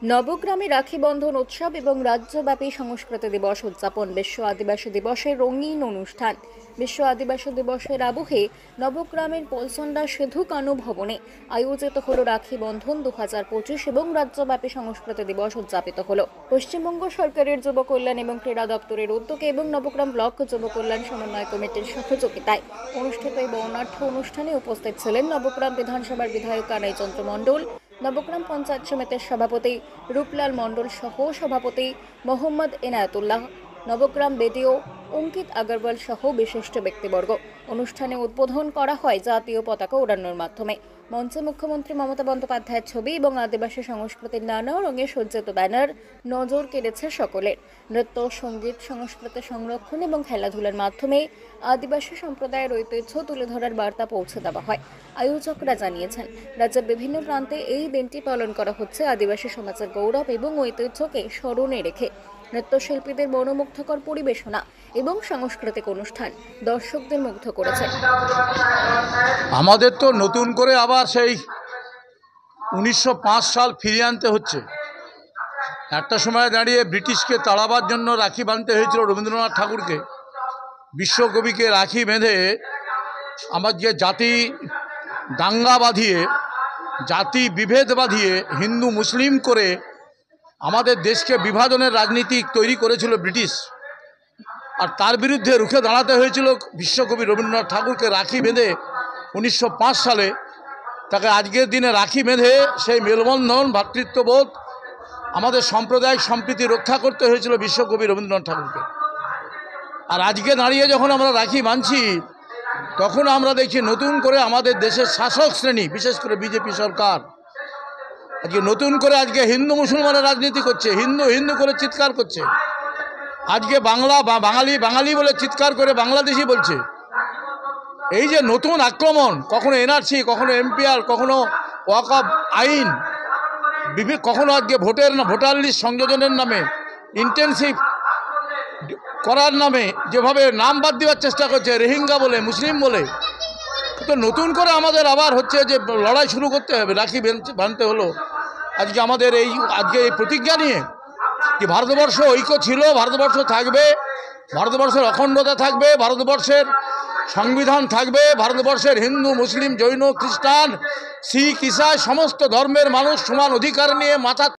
নবগ্রামে রাখি বন্ধন উৎসব এবং রাজ্যব্যাপী সংস্কৃতি দিবস উদযাপন। বিশ্ব আদিবাসী দিবসের রঙিন অনুষ্ঠান। বিশ্ব আদিবাসী দিবসের আবহে নবগ্রামের পলসন্ডা সিধু কানু ভবনে আয়োজিত হলো রাখি বন্ধন 2025 এবং রাজ্যব্যাপী সংস্কৃতি দিবস উদযাপিত হলো। পশ্চিমবঙ্গ সরকারের যুব কল্যাণ এবং ক্রীড়া দপ্তরের উদ্যোগে এবং নবগ্রাম ব্লক যুব কল্যাণ সমন্বয় কমিটির সহযোগিতায় অনুষ্ঠিত এই বর্ণাঢ্য অনুষ্ঠানে উপস্থিত ছিলেন নবগ্রাম বিধানসভার বিধায়ক কানাই চন্দ্র মণ্ডল, নবগ্রাম পঞ্চায়েত সমিতির সভাপতি রূপলাল মণ্ডল সহ সভাপতি মোহাম্মদ এনায়েতুল্লাহ, নবগ্রাম বিডিও অঙ্কিত আগরওয়াল সহ বিশিষ্ট ব্যক্তিবর্গ। অনুষ্ঠানে উদ্বোধন করা হয় জাতীয় পতাকা উড়ানোর মাধ্যমে। মঞ্চে মুখ্যমন্ত্রী মমতা বন্দ্যোপাধ্যায়ের ছবি এবং আদিবাসী সংস্কৃতির নানা রঙে সজ্জিত ব্যানার নজর কেড়েছে সকলের। নৃত্য, সঙ্গীত, সংস্কৃতি সংরক্ষণ এবং খেলাধুলার মাধ্যমে আদিবাসী সম্প্রদায়ের ঐতিহ্য তুলে ধরার বার্তা পৌঁছে দেওয়া হয়। আয়োজকরা জানিয়েছেন, রাজ্যের বিভিন্ন প্রান্তে এই দিনটি পালন করা হচ্ছে আদিবাসী সমাজের গৌরব এবং ঐতিহ্যকে স্মরণে রেখে। নৃত্যশিল্পীদের মনোমুগ্ধকর পরিবেশনা এবং সাংস্কৃতিক অনুষ্ঠান দর্শকদের মুগ্ধ করেছে। আমাদের তো নতুন করে আবার সেই 1905 সাল ফিরিয়ে আনতে হচ্ছে। একটা সময় দাঁড়িয়ে ব্রিটিশকে তাড়াবার জন্য রাখি বাঁধতে হয়েছিল রবীন্দ্রনাথ ঠাকুরকে। বিশ্বকবিকে রাখি বেঁধে আমার যে জাতি দাঙ্গা বাঁধিয়ে, জাতি বিভেদ বাঁধিয়ে, হিন্দু মুসলিম করে আমাদের দেশকে বিভাজনের রাজনীতি তৈরি করেছিল ব্রিটিশ। আর তার বিরুদ্ধে রুখে দাঁড়াতে হয়েছিল বিশ্বকবি রবীন্দ্রনাথ ঠাকুরকে রাখি বেঁধে 1905 সালে। তাকে আজকের দিনে রাখি বেঁধে সেই মেলবন্ধন, ভ্রাতৃত্ববোধ, আমাদের সাম্প্রদায়িক সম্প্রীতি রক্ষা করতে হয়েছিল বিশ্বকবি রবীন্দ্রনাথ ঠাকুরকে। আর আজকে দাঁড়িয়ে যখন আমরা রাখি বাঁধছি, তখন আমরা দেখছি নতুন করে আমাদের দেশের শাসক শ্রেণী, বিশেষ করে বিজেপি সরকার, আজকে নতুন করে আজকে হিন্দু মুসলমানের রাজনীতি করছে, হিন্দু হিন্দু করে চিৎকার করছে। আজকে বাংলা বা বাঙালি বাঙালি বলে চিৎকার করে বাংলাদেশি বলছে। এই যে নতুন আক্রমণ, কখনো এনআরসি, কখনো এমপিআর, কখনো ওয়াকফ আইন, কখনো আজকে ভোটার লিস্ট সংযোজনের নামে, ইন্টেনসিভ করার নামে যেভাবে নাম বাদ দেওয়ার চেষ্টা করছে, রোহিঙ্গা বলে, মুসলিম বলে, তো নতুন করে আমাদের আবার হচ্ছে যে লড়াই শুরু করতে হবে। রাখি বাঁধতে হলো আজকে আমাদের আজকে এই প্রতিজ্ঞা নিয়ে যে ভারতবর্ষ ঐক্য ছিল, ভারতবর্ষ থাকবে, ভারতবর্ষের অখণ্ডতা থাকবে, ভারতবর্ষের সংবিধান থাকবে, ভারতবর্ষের হিন্দু, মুসলিম, জৈন, খ্রিস্টান, শিখ, ঈসাই সমস্ত ধর্মের মানুষ সমান অধিকার নিয়ে মাথা